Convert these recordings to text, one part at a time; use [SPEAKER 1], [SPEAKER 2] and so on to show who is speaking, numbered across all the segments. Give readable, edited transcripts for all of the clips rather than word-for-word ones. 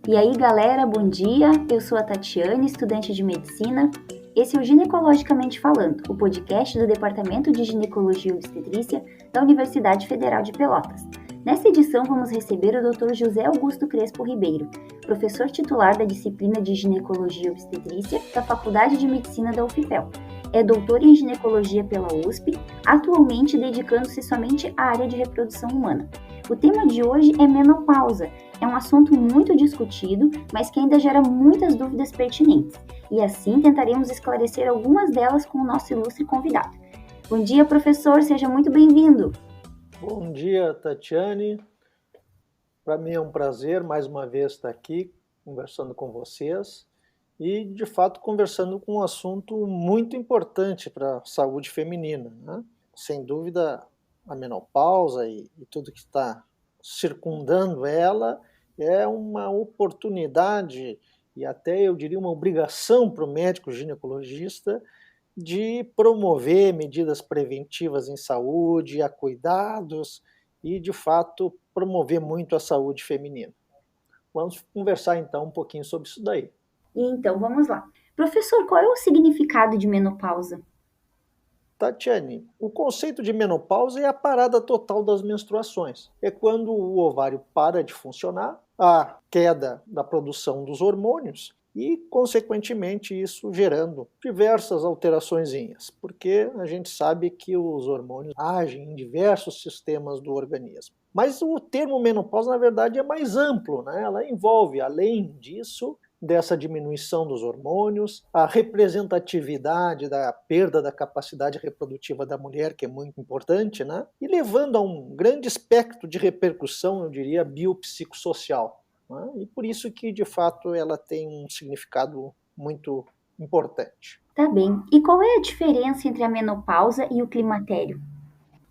[SPEAKER 1] E aí, galera, bom dia. Eu sou a Tatiane, estudante de medicina. Esse é o Ginecologicamente Falando, o podcast do Departamento de Ginecologia e Obstetrícia da Universidade Federal de Pelotas. Nessa edição, vamos receber o Dr. José Augusto Crespo Ribeiro, professor titular da disciplina de Ginecologia e Obstetrícia da Faculdade de Medicina da UFPEL. É doutor em ginecologia pela USP, atualmente dedicando-se somente à área de reprodução humana. O tema de hoje é menopausa. É um assunto muito discutido, mas que ainda gera muitas dúvidas pertinentes. E assim tentaremos esclarecer algumas delas com o nosso ilustre convidado. Bom dia, professor, seja muito bem-vindo.
[SPEAKER 2] Bom dia, Tatiane. Para mim é um prazer mais uma vez estar aqui conversando com vocês e, de fato, conversando com um assunto muito importante para a saúde feminina, né? Sem dúvida, a menopausa e tudo que está circundando ela é uma oportunidade e até, eu diria, uma obrigação para o médico ginecologista de promover medidas preventivas em saúde, a cuidados e, de fato, promover muito a saúde feminina. Vamos conversar então um pouquinho sobre isso daí.
[SPEAKER 1] Então, vamos lá. Professor, qual é o significado de menopausa?
[SPEAKER 2] Tatiane, o conceito de menopausa é a parada total das menstruações. É quando o ovário para de funcionar, a queda da produção dos hormônios e, consequentemente, isso gerando diversas alteraçõezinhas, porque a gente sabe que os hormônios agem em diversos sistemas do organismo. Mas o termo menopausa, na verdade, é mais amplo, né? Ela envolve, além disso, dessa diminuição dos hormônios, a representatividade da perda da capacidade reprodutiva da mulher, que é muito importante, né? E levando a um grande espectro de repercussão, eu diria, biopsicossocial. Né? E por isso que, de fato, ela tem um significado muito importante.
[SPEAKER 1] Tá bem. E qual é a diferença entre a menopausa e o climatério?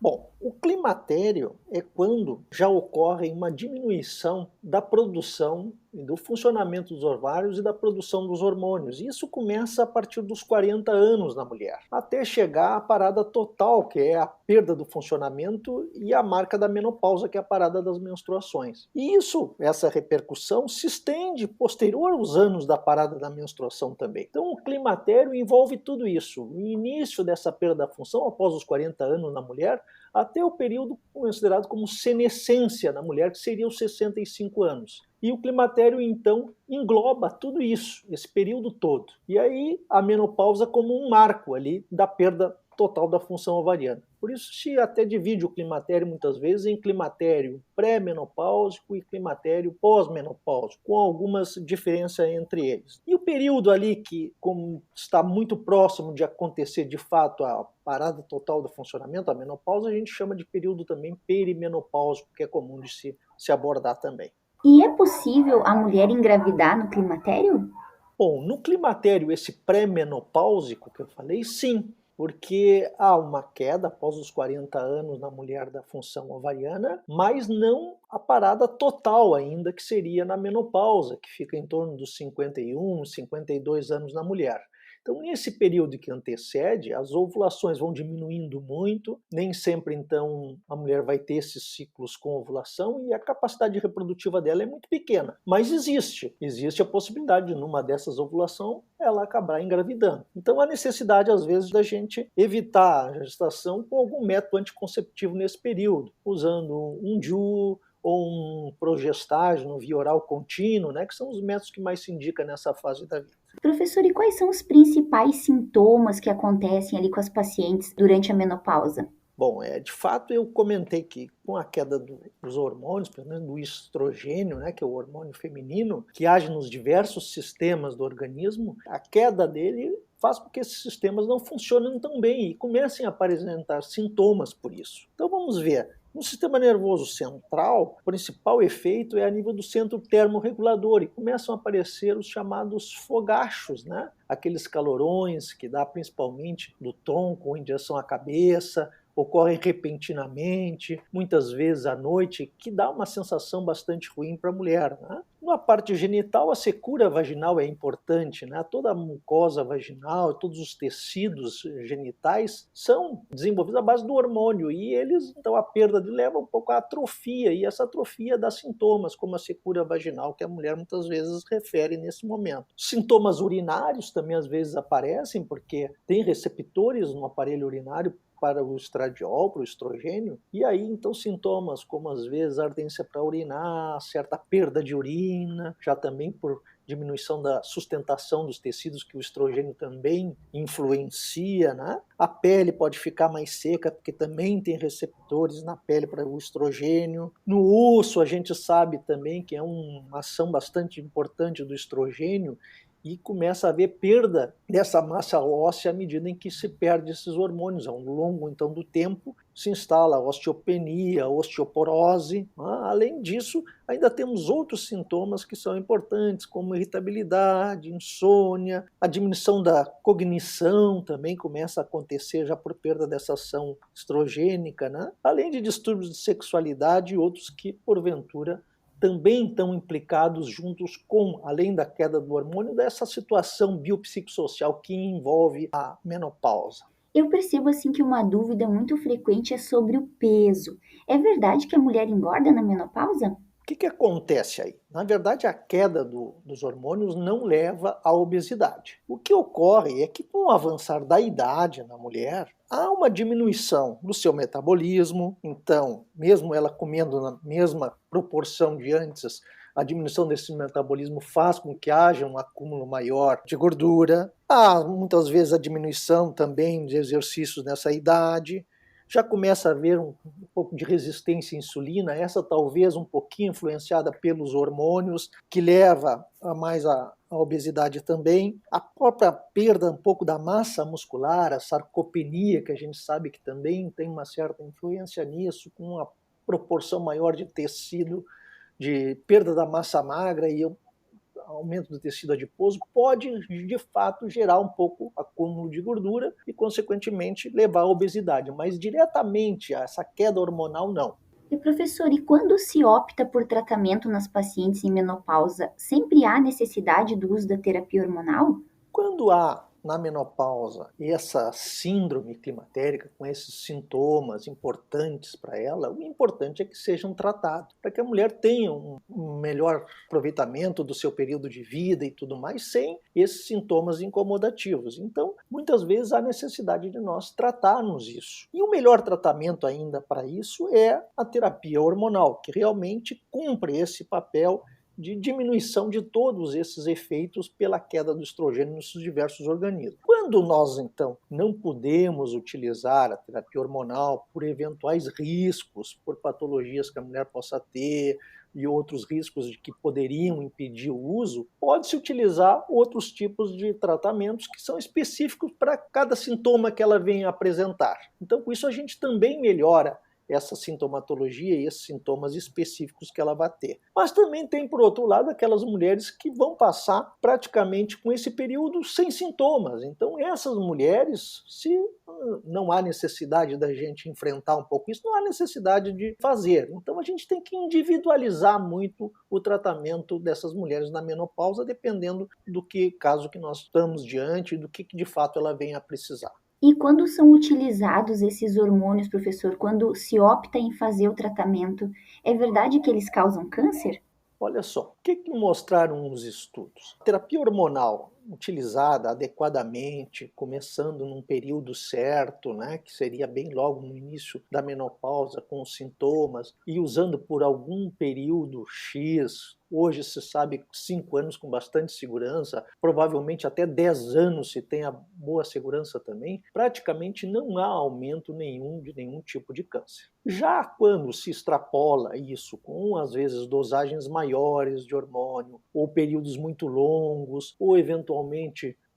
[SPEAKER 2] Bom, o climatério é quando já ocorre uma diminuição da produção e do funcionamento dos ovários e da produção dos hormônios. Isso começa a partir dos 40 anos na mulher, até chegar à parada total, que é a perda do funcionamento, e a marca da menopausa, que é a parada das menstruações. E essa repercussão se estende posterior aos anos da parada da menstruação também. Então o climatério envolve tudo isso. O início dessa perda da função após os 40 anos na mulher, até o período considerado como senescência na mulher, que seria os 65 anos. E o climatério, então, engloba tudo isso, esse período todo. E aí a menopausa como um marco ali da perda total da função ovariana. Por isso se até divide o climatério muitas vezes em climatério pré-menopáusico e climatério pós-menopáusico, com algumas diferenças entre eles. E o período ali que, como está muito próximo de acontecer de fato a parada total do funcionamento, a menopausa, a gente chama de período também perimenopáusico, que é comum de se abordar também.
[SPEAKER 1] E é possível a mulher engravidar no climatério?
[SPEAKER 2] Bom, no climatério, esse pré-menopáusico que eu falei, sim, porque há uma queda após os 40 anos na mulher da função ovariana, mas não a parada total ainda, que seria na menopausa, que fica em torno dos 51, 52 anos na mulher. Então, nesse período que antecede, as ovulações vão diminuindo muito, nem sempre, então, a mulher vai ter esses ciclos com ovulação e a capacidade reprodutiva dela é muito pequena. Mas existe a possibilidade de, numa dessas ovulações, ela acabar engravidando. Então, há necessidade, às vezes, da gente evitar a gestação com algum método anticonceptivo nesse período, usando um DIU, ou um progestágeno via oral contínuo, né, que são os métodos que mais se indicam nessa fase da vida.
[SPEAKER 1] Professor, e quais são os principais sintomas que acontecem ali com as pacientes durante a menopausa?
[SPEAKER 2] Bom, de fato eu comentei que com a queda dos hormônios, pelo menos do estrogênio, né, que é o hormônio feminino, que age nos diversos sistemas do organismo, a queda dele faz com que esses sistemas não funcionem tão bem e comecem a apresentar sintomas por isso. Então vamos ver. No sistema nervoso central, o principal efeito é a nível do centro termorregulador e começam a aparecer os chamados fogachos, né? Aqueles calorões que dá principalmente do tronco em direção à cabeça, ocorrem repentinamente, muitas vezes à noite, que dá uma sensação bastante ruim para a mulher, né? Na parte genital, a secura vaginal é importante, né? Toda a mucosa vaginal, todos os tecidos genitais são desenvolvidos à base do hormônio e eles, então, a perda leva um pouco à atrofia e essa atrofia dá sintomas como a secura vaginal que a mulher muitas vezes refere nesse momento. Sintomas urinários também às vezes aparecem porque tem receptores no aparelho urinário para o estradiol, para o estrogênio, e aí então sintomas como às vezes ardência para urinar, certa perda de urina, já também por diminuição da sustentação dos tecidos que o estrogênio também influencia, né? A pele pode ficar mais seca porque também tem receptores na pele para o estrogênio. No osso a gente sabe também que é uma ação bastante importante do estrogênio e começa a haver perda dessa massa óssea à medida em que se perde esses hormônios. Ao longo, então, do tempo, se instala a osteopenia, a osteoporose. Além disso, ainda temos outros sintomas que são importantes, como irritabilidade, insônia, a diminuição da cognição também começa a acontecer já por perda dessa ação estrogênica, né? Além de distúrbios de sexualidade e outros que, porventura, também estão implicados juntos com, além da queda do hormônio, dessa situação biopsicossocial que envolve a menopausa.
[SPEAKER 1] Eu percebo assim que uma dúvida muito frequente é sobre o peso. É verdade que a mulher engorda na menopausa?
[SPEAKER 2] O que acontece aí? Na verdade, a queda dos hormônios não leva à obesidade. O que ocorre é que, com o avançar da idade na mulher, há uma diminuição do seu metabolismo. Então, mesmo ela comendo na mesma proporção de antes, a diminuição desse metabolismo faz com que haja um acúmulo maior de gordura. Há muitas vezes a diminuição também de exercícios nessa idade. Já começa a haver um pouco de resistência à insulina, essa talvez um pouquinho influenciada pelos hormônios, que leva a mais a obesidade também. A própria perda um pouco da massa muscular, a sarcopenia, que a gente sabe que também tem uma certa influência nisso, com uma proporção maior de tecido, de perda da massa magra e aumento do tecido adiposo, pode de fato gerar um pouco acúmulo de gordura e, consequentemente, levar à obesidade, mas diretamente a essa queda hormonal, não.
[SPEAKER 1] E professor, e quando se opta por tratamento nas pacientes em menopausa, sempre há necessidade do uso da terapia hormonal?
[SPEAKER 2] Quando há na menopausa essa síndrome climatérica com esses sintomas importantes para ela, o importante é que sejam tratados, para que a mulher tenha um melhor aproveitamento do seu período de vida e tudo mais, sem esses sintomas incomodativos. Então, muitas vezes há necessidade de nós tratarmos isso. E o melhor tratamento ainda para isso é a terapia hormonal, que realmente cumpre esse papel de diminuição de todos esses efeitos pela queda do estrogênio nos diversos organismos. Quando nós, então, não podemos utilizar a terapia hormonal por eventuais riscos, por patologias que a mulher possa ter e outros riscos de que poderiam impedir o uso, pode-se utilizar outros tipos de tratamentos que são específicos para cada sintoma que ela venha apresentar. Então, com isso, a gente também melhora essa sintomatologia e esses sintomas específicos que ela vai ter. Mas também tem, por outro lado, aquelas mulheres que vão passar praticamente com esse período sem sintomas. Então, essas mulheres, se não há necessidade da gente enfrentar um pouco isso, não há necessidade de fazer. Então, a gente tem que individualizar muito o tratamento dessas mulheres na menopausa, dependendo do caso que nós estamos diante e do que de fato ela venha a precisar.
[SPEAKER 1] E quando são utilizados esses hormônios, professor, quando se opta em fazer o tratamento, é verdade que eles causam câncer?
[SPEAKER 2] Olha só, o que mostraram os estudos? A terapia hormonal utilizada adequadamente, começando num período certo, né, que seria bem logo no início da menopausa, com os sintomas, e usando por algum período X. Hoje se sabe 5 anos com bastante segurança, provavelmente até 10 anos se tem a boa segurança também, praticamente não há aumento nenhum de nenhum tipo de câncer. Já quando se extrapola isso com, às vezes, dosagens maiores de hormônio, ou períodos muito longos, ou eventualmente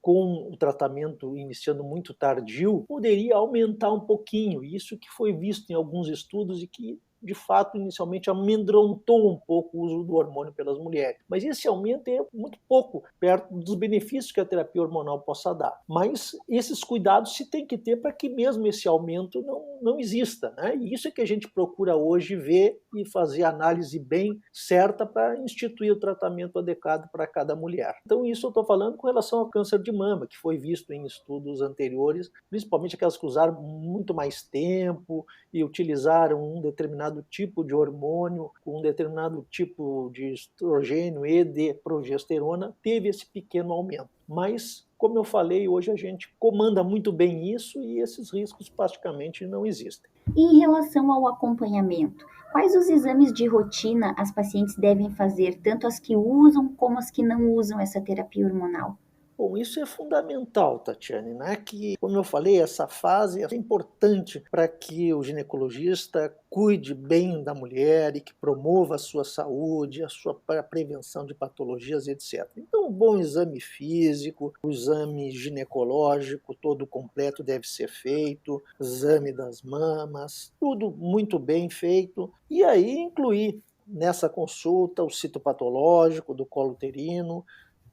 [SPEAKER 2] com o tratamento iniciando muito tardio, poderia aumentar um pouquinho. Isso que foi visto em alguns estudos e que de fato, inicialmente amedrontou um pouco o uso do hormônio pelas mulheres. Mas esse aumento é muito pouco perto dos benefícios que a terapia hormonal possa dar. Mas esses cuidados se tem que ter para que mesmo esse aumento não exista, né? E isso é que a gente procura hoje ver e fazer a análise bem certa para instituir o tratamento adequado para cada mulher. Então isso eu estou falando com relação ao câncer de mama, que foi visto em estudos anteriores, principalmente aquelas que usaram muito mais tempo e utilizaram um determinado tipo de hormônio, um determinado tipo de estrogênio e de progesterona, teve esse pequeno aumento. Mas, como eu falei, hoje a gente comanda muito bem isso e esses riscos praticamente não existem.
[SPEAKER 1] E em relação ao acompanhamento, quais os exames de rotina as pacientes devem fazer, tanto as que usam como as que não usam essa terapia hormonal?
[SPEAKER 2] Bom, isso é fundamental, Tatiane, né? Que, como eu falei, essa fase é importante para que o ginecologista cuide bem da mulher e que promova a sua saúde, a sua prevenção de patologias, etc. Então, um bom exame físico, o exame ginecológico todo completo deve ser feito, exame das mamas, tudo muito bem feito, e aí incluir nessa consulta o citopatológico do colo uterino,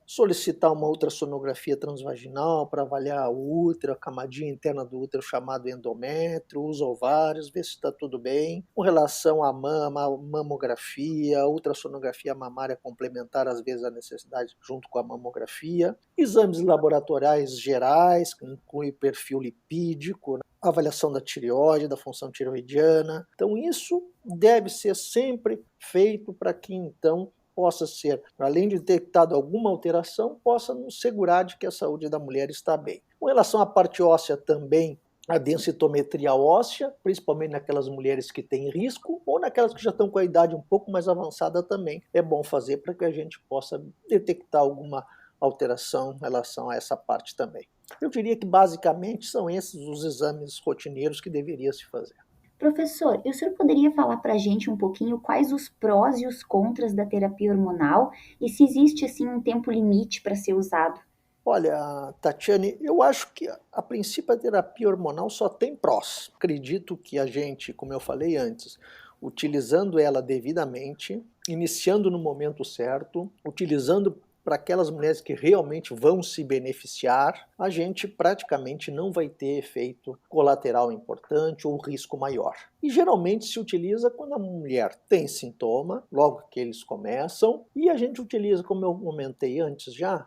[SPEAKER 2] solicitar uma ultrassonografia transvaginal para avaliar o útero, a camadinha interna do útero chamado endométrio, os ovários, ver se está tudo bem. Com relação à mama, a mamografia, a ultrassonografia mamária complementar, às vezes a necessidade junto com a mamografia. Exames laboratoriais gerais, que inclui perfil lipídico, avaliação da tireoide, da função tireoidiana. Então isso deve ser sempre feito para que então possa ser, além de ter detectado alguma alteração, possa nos segurar de que a saúde da mulher está bem. Com relação à parte óssea também, a densitometria óssea, principalmente naquelas mulheres que têm risco ou naquelas que já estão com a idade um pouco mais avançada também, é bom fazer para que a gente possa detectar alguma alteração em relação a essa parte também. Eu diria que basicamente são esses os exames rotineiros que deveria se fazer.
[SPEAKER 1] Professor, e o senhor poderia falar para a gente um pouquinho quais os prós e os contras da terapia hormonal e se existe assim um tempo limite para ser usado?
[SPEAKER 2] Olha, Tatiane, eu acho que a princípio a terapia hormonal só tem prós. Acredito que a gente, como eu falei antes, utilizando ela devidamente, iniciando no momento certo, utilizando para aquelas mulheres que realmente vão se beneficiar, a gente praticamente não vai ter efeito colateral importante ou risco maior. E geralmente se utiliza quando a mulher tem sintoma, logo que eles começam, e a gente utiliza, como eu comentei antes já,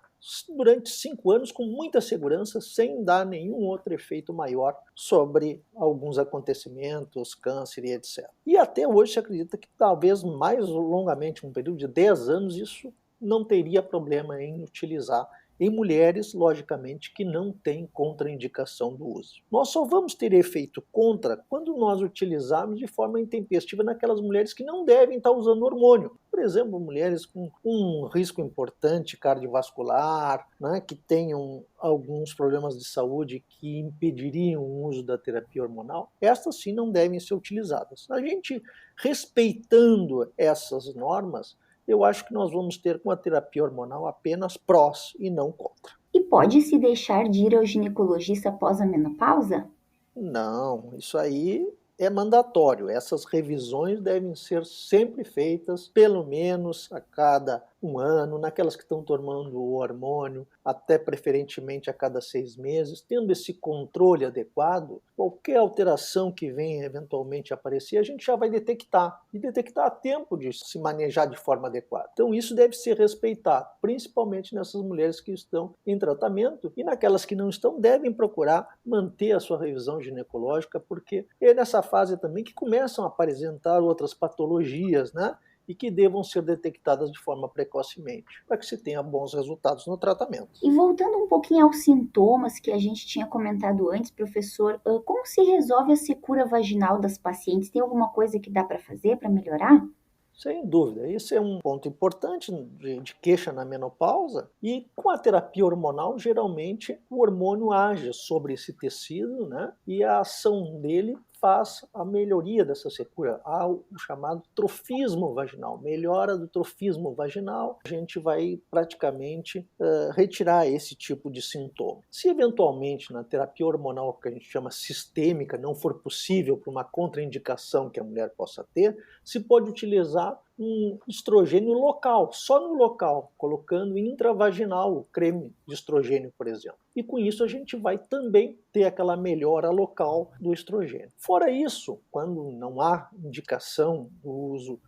[SPEAKER 2] durante 5 anos com muita segurança, sem dar nenhum outro efeito maior sobre alguns acontecimentos, câncer e etc. E até hoje se acredita que talvez mais longamente, um período de 10 anos, isso não teria problema em utilizar em mulheres, logicamente, que não têm contraindicação do uso. Nós só vamos ter efeito contra quando nós utilizarmos de forma intempestiva naquelas mulheres que não devem estar usando hormônio. Por exemplo, mulheres com um risco importante cardiovascular, né, que tenham alguns problemas de saúde que impediriam o uso da terapia hormonal, estas sim não devem ser utilizadas. A gente, respeitando essas normas, eu acho que nós vamos ter com a terapia hormonal apenas prós e não contra.
[SPEAKER 1] E pode-se deixar de ir ao ginecologista após a menopausa?
[SPEAKER 2] Não, isso aí é mandatório. Essas revisões devem ser sempre feitas, pelo menos a cada 1 ano, naquelas que estão tomando o hormônio, até preferentemente a cada 6 meses, tendo esse controle adequado, qualquer alteração que venha eventualmente aparecer, a gente já vai detectar, e detectar a tempo de se manejar de forma adequada. Então isso deve ser respeitado, principalmente nessas mulheres que estão em tratamento, e naquelas que não estão, devem procurar manter a sua revisão ginecológica, porque é nessa fase também que começam a apresentar outras patologias, né? E que devam ser detectadas de forma precocemente, para que se tenha bons resultados no tratamento.
[SPEAKER 1] E voltando um pouquinho aos sintomas que a gente tinha comentado antes, professor, como se resolve a secura vaginal das pacientes? Tem alguma coisa que dá para fazer para melhorar?
[SPEAKER 2] Sem dúvida, esse é um ponto importante de queixa na menopausa, e com a terapia hormonal, geralmente o hormônio age sobre esse tecido, né? E a ação dele faz a melhoria dessa secura. Há o chamado trofismo vaginal. Melhora do trofismo vaginal, a gente vai praticamente retirar esse tipo de sintoma. Se eventualmente na terapia hormonal, que a gente chama sistêmica, não for possível por uma contraindicação que a mulher possa ter, se pode utilizar um estrogênio local, só no local, colocando intravaginal o creme de estrogênio, por exemplo. E com isso a gente vai também ter aquela melhora local do estrogênio. Fora isso, quando não há indicação do uso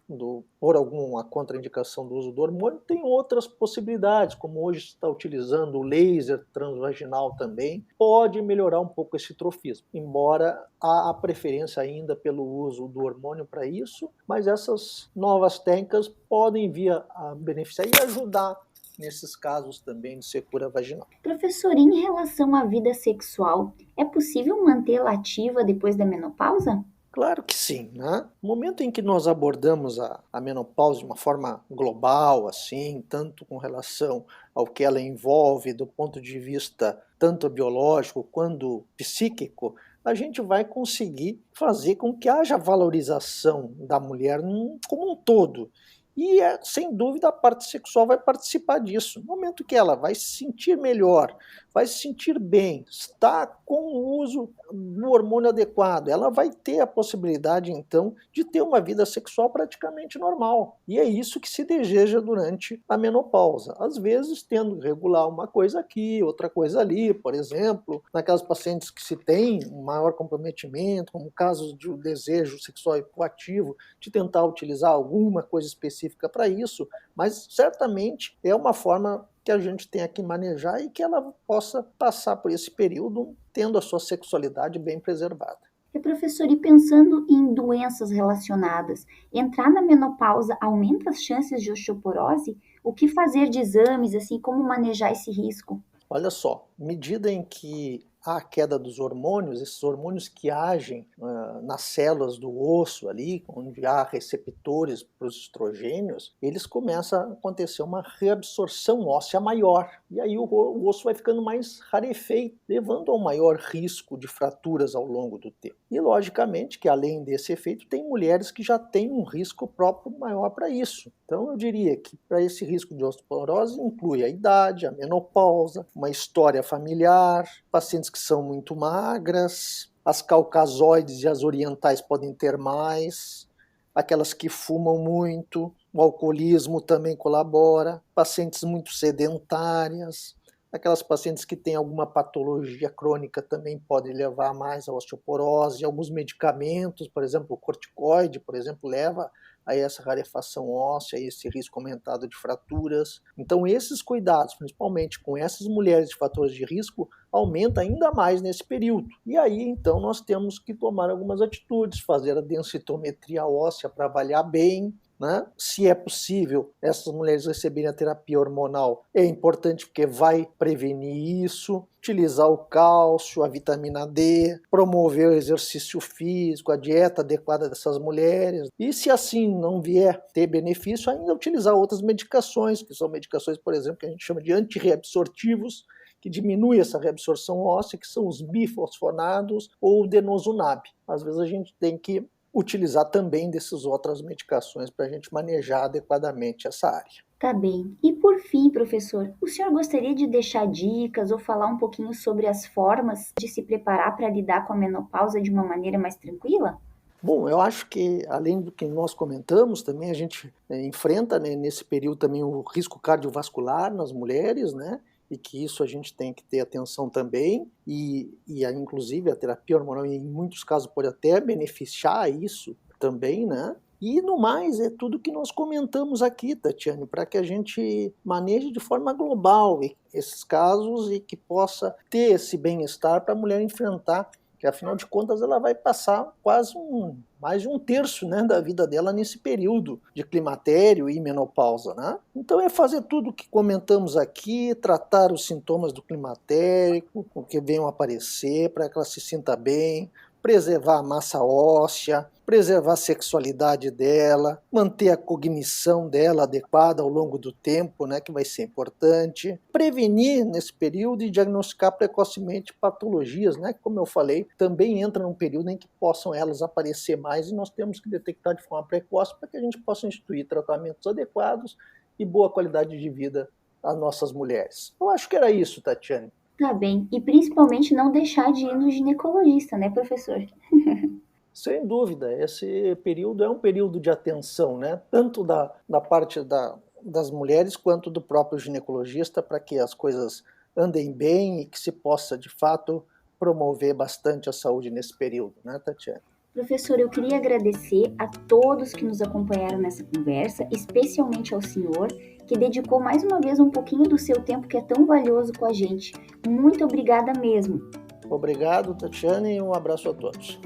[SPEAKER 2] por alguma contraindicação do uso do hormônio, tem outras possibilidades, como hoje se está utilizando o laser transvaginal também, pode melhorar um pouco esse trofismo, embora há a preferência ainda pelo uso do hormônio para isso, mas essas novas técnicas podem vir a beneficiar e ajudar nesses casos também de secura vaginal.
[SPEAKER 1] Professor, em relação à vida sexual, é possível mantê-la ativa depois da menopausa?
[SPEAKER 2] Claro que sim, né? No momento em que nós abordamos a menopausa de uma forma global, assim, tanto com relação ao que ela envolve do ponto de vista tanto biológico quanto psíquico, a gente vai conseguir fazer com que haja valorização da mulher como um todo. E, sem dúvida, a parte sexual vai participar disso. No momento que ela vai se sentir melhor, vai se sentir bem, está com o uso do hormônio adequado, ela vai ter a possibilidade, então, de ter uma vida sexual praticamente normal. E é isso que se deseja durante a menopausa. Às vezes, tendo que regular uma coisa aqui, outra coisa ali, por exemplo, naquelas pacientes que se tem um maior comprometimento, como casos de desejo sexual hipoativo, de tentar utilizar alguma coisa específica para isso, mas certamente é uma forma que a gente tenha que manejar e que ela possa passar por esse período tendo a sua sexualidade bem preservada.
[SPEAKER 1] E professor, e pensando em doenças relacionadas, entrar na menopausa aumenta as chances de osteoporose? O que fazer de exames, assim, como manejar esse risco?
[SPEAKER 2] Olha só, medida em que há a queda dos hormônios, esses hormônios que agem nas células do osso ali, onde há receptores para os estrogênios, eles começam a acontecer uma reabsorção óssea maior. E aí o osso vai ficando mais rarefeito, levando a um maior risco de fraturas ao longo do tempo. E logicamente que além desse efeito, tem mulheres que já têm um risco próprio maior para isso. Então eu diria que para esse risco de osteoporose inclui a idade, a menopausa, uma história familiar, pacientes que são muito magras, as caucasoides e as orientais podem ter mais, aquelas que fumam muito, o alcoolismo também colabora, pacientes muito sedentárias, aquelas pacientes que têm alguma patologia crônica também podem levar mais à osteoporose, alguns medicamentos, por exemplo, o corticoide, por exemplo, leva a essa rarefação óssea, a esse risco aumentado de fraturas. Então esses cuidados, principalmente com essas mulheres de fatores de risco, aumenta ainda mais nesse período. E aí, então, nós temos que tomar algumas atitudes, fazer a densitometria óssea para avaliar bem, né? Se é possível essas mulheres receberem a terapia hormonal, é importante porque vai prevenir isso, utilizar o cálcio, a vitamina D, promover o exercício físico, a dieta adequada dessas mulheres. E se assim não vier ter benefício, ainda utilizar outras medicações, que são medicações, por exemplo, que a gente chama de antirreabsortivos, que diminui essa reabsorção óssea, que são os bifosfonados ou o denosumab. Às vezes a gente tem que utilizar também dessas outras medicações para a gente manejar adequadamente essa área.
[SPEAKER 1] Tá bem. E por fim, professor, o senhor gostaria de deixar dicas ou falar um pouquinho sobre as formas de se preparar para lidar com a menopausa de uma maneira mais tranquila?
[SPEAKER 2] Bom, eu acho que, além do que nós comentamos, também a gente enfrenta, né, nesse período também o risco cardiovascular nas mulheres, né? E que isso a gente tem que ter atenção também, inclusive a terapia hormonal em muitos casos pode até beneficiar isso também, né? E no mais é tudo que nós comentamos aqui, Tatiane, para que a gente maneje de forma global esses casos e que possa ter esse bem-estar para a mulher enfrentar, que afinal de contas ela vai passar quase mais de um terço, né, da vida dela nesse período de climatério e menopausa, né? Então é fazer tudo o que comentamos aqui, tratar os sintomas do climatérico, o que venham aparecer, para que ela se sinta bem, preservar a massa óssea, preservar a sexualidade dela, manter a cognição dela adequada ao longo do tempo, né, que vai ser importante. Prevenir nesse período e diagnosticar precocemente patologias, né, que, como eu falei, também entra num período em que possam elas aparecer mais e nós temos que detectar de forma precoce para que a gente possa instituir tratamentos adequados e boa qualidade de vida às nossas mulheres. Eu acho que era isso, Tatiane.
[SPEAKER 1] Tá bem. E principalmente não deixar de ir no ginecologista, né, professor?
[SPEAKER 2] Sem dúvida, esse período é um período de atenção, né? Tanto da parte das mulheres quanto do próprio ginecologista, para que as coisas andem bem e que se possa, de fato, promover bastante a saúde nesse período, né, Tatiana?
[SPEAKER 1] Professor, eu queria agradecer a todos que nos acompanharam nessa conversa, especialmente ao senhor, que dedicou mais uma vez um pouquinho do seu tempo que é tão valioso com a gente. Muito obrigada mesmo.
[SPEAKER 2] Obrigado, Tatiana, e um abraço a todos.